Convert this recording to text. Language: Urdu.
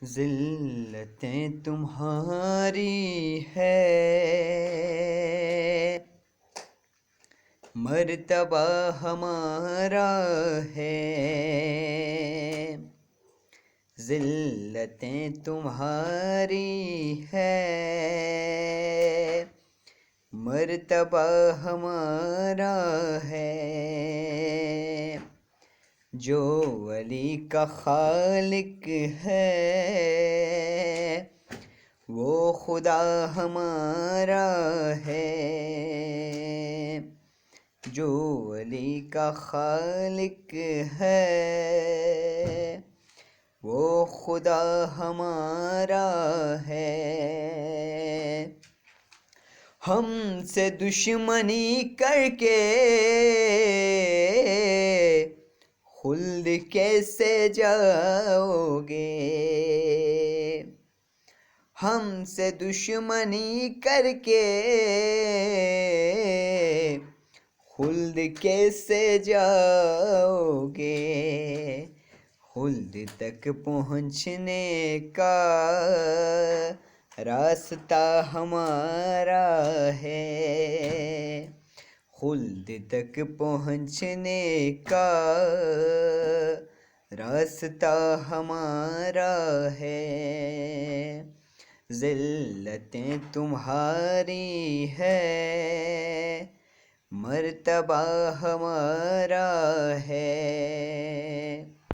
ذلتیں تمہاری ہے، مرتبہ ہمارا ہے۔ ذلتیں تمہاری ہے، مرتبہ ہمارا ہے۔ جو ولی کا خالق ہے، وہ خدا ہمارا ہے۔ جو ولی کا خالق ہے، وہ خدا ہمارا ہے۔ ہم سے دشمنی کر کے خلد کیسے جاؤ گے؟ ہم سے دشمنی کر کے خلد کیسے جاؤ گے؟ خلد تک پہنچنے کا راستہ ہمارا ہے۔ خلد تک پہنچنے کا راستہ ہمارا ہے۔ ذلتیں تمہاری ہے، مرتبہ ہمارا ہے۔